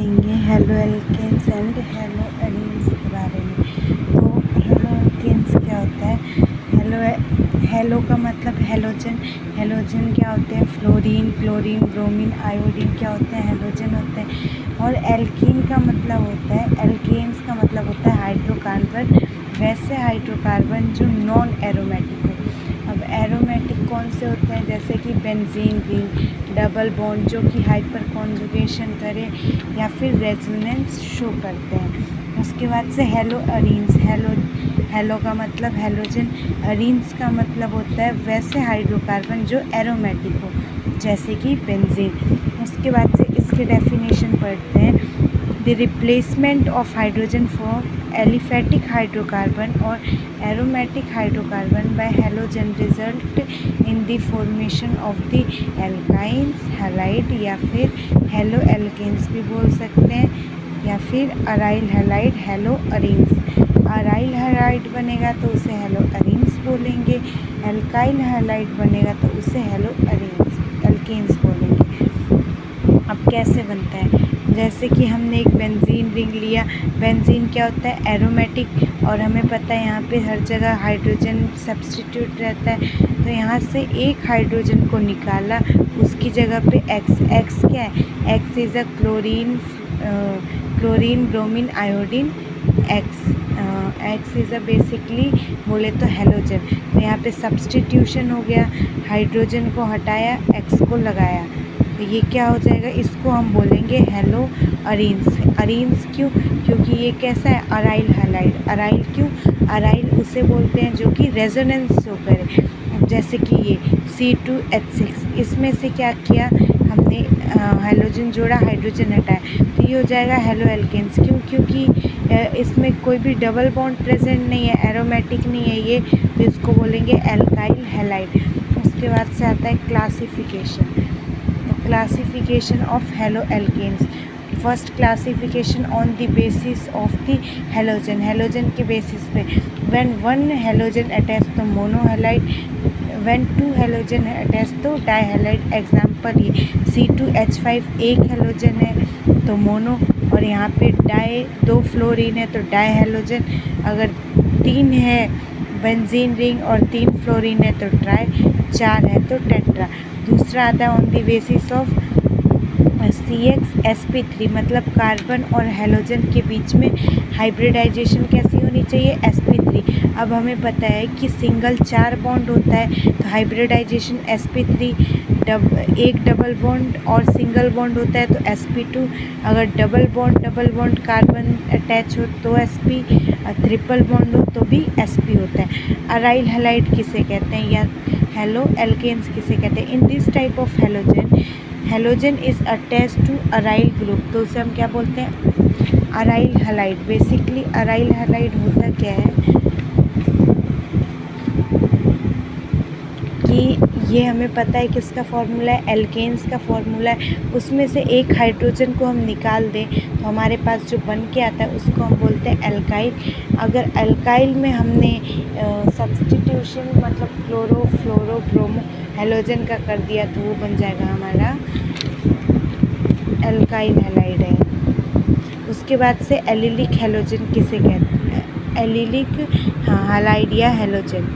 सीखेंगे haloalkanes and haloarenes के बारे में। तो हेलो एल्केन्स क्या होता है? हेलो का मतलब हेलोजन। हेलोजन क्या होते हैं? फ्लोरीन, क्लोरीन, ब्रोमीन, आयोडीन क्या होते हैं? हेलोजन होते हैं। और एल्कीन का मतलब होता है, एल्केन्स का मतलब होता है हाइड्रोकार्बन। वैसे हाइड्रोकार्बन जो नॉन एरोमेटिक हो। अब एरोमेटिक कौन से होते हैं? जैसे कि बेंजीन रिंग, डबल बॉन्ड जो कि हाइपर कॉन्जुगेशन करे या फिर रेजोनेंस शो करते हैं। उसके बाद से हेलो एरीन्स। हेलो का मतलब हेलोजन, एरीन्स का मतलब होता है वैसे हाइड्रोकार्बन जो एरोमेटिक हो, जैसे कि बेंजीन। उसके बाद से इसके डेफिनेशन पढ़ते हैं। The replacement of hydrogen for aliphatic hydrocarbon और aromatic hydrocarbon by halogen result in the formation of the alkynes, halide या फिर हेलो एल्केन्स भी बोल सकते हैं, या फिर aryl halide hello arenes. Aryl halide बनेगा तो उसे हेलो एरीन्स बोलेंगे, एल्काइल हैलाइड बनेगा तो उसे हेलो एल्केन्स बोलेंगे। अब कैसे बनता है? जैसे कि हमने एक बेंजीन रिंग लिया। बेंजीन क्या होता है? एरोमेटिक, और हमें पता है यहाँ पे हर जगह हाइड्रोजन सब्स्टिट्यूट रहता है। तो यहाँ से एक हाइड्रोजन को निकाला, उसकी जगह पे एक्स क्या है? X is a chlorine, bromine, iodine. X is a basically बोले तो हेलोजन। तो यहाँ पे सब्स्टिट्यूशन हो गया, हाइड्रोजन को हटाया, एक्स को लगाया, तो ये क्या हो जाएगा? इसको हम बोलेंगे हेलो एरीन्स। एरीन्स क्यों? क्योंकि ये कैसा है? Aryl halide. अराइल क्यों? अराइल उसे बोलते हैं जो कि रेजोनेंस शो करे। जैसे कि ये C2H6, इसमें से क्या किया हमने? हाइड्रोजन जोड़ा, हाइड्रोजन हटाया, तो ये हो जाएगा हेलो एल्केन्स। क्यों? क्योंकि इसमें कोई भी डबल बॉन्ड प्रेजेंट नहीं है, एरोमेटिक नहीं है ये, तो इसको बोलेंगे एल्काइल हैलाइड। उसके बाद से आता है classification. Classification of haloalkanes. First classification on the basis of the halogen. Halogen के बेसिस पे। व्हेन वन हेलोजन अटैच तो monohalide, when two halogen attach तो डाई हैलाइड। एग्जाम्पल ये C2H5 एक हेलोजन है तो मोनो, और यहाँ पे दो फ्लोरीन है तो डाई हेलोजन। अगर 3 है बेंजीन रिंग और 3 फ्लोरीन है तो ट्राई, 4 है तो टेट्रा। दूसरा आता है on the basis of CH-sp3, मतलब कार्बन और हेलोजन के बीच में हाइब्रिडाइजेशन कैसी होनी चाहिए? sp3। अब हमें पता है कि सिंगल 4 बॉन्ड होता है तो हाइब्रिडाइजेशन sp3, एक डबल बॉन्ड और सिंगल बॉन्ड होता है तो sp2। अगर डबल बॉन्ड कार्बन अटैच हो तो sp, ट्रिपल बॉन्ड हो तो भी sp होता है। अराइल हैलाइड किसे कहते हैं या हेलो एल्केन्स किसे कहते हैं? In this type of halogen is attach to aryl group, तो उसे हम क्या बोलते हैं? Aryl halide. Basically aryl halide होता क्या है कि ये हमें पता है किसका फॉर्मूला है? एल्केन्स का फॉर्मूला है। उसमें से एक हाइड्रोजन को हम निकाल दें तो हमारे पास जो बन के आता है उसको हम बोलते हैं एल्काइल। अगर एल्काइल में हमने सब्स्टिट्यूशन मतलब क्लोरो, फ्लोरो, ब्रोमो, हेलोजन का कर दिया तो वो बन जाएगा हमारा एल्काइल हैलाइड है। उसके बाद से एलिलिक हेलोजन किसे कहते हैं? एलिलिक, हाँ, हैलाइड या हेलोजन।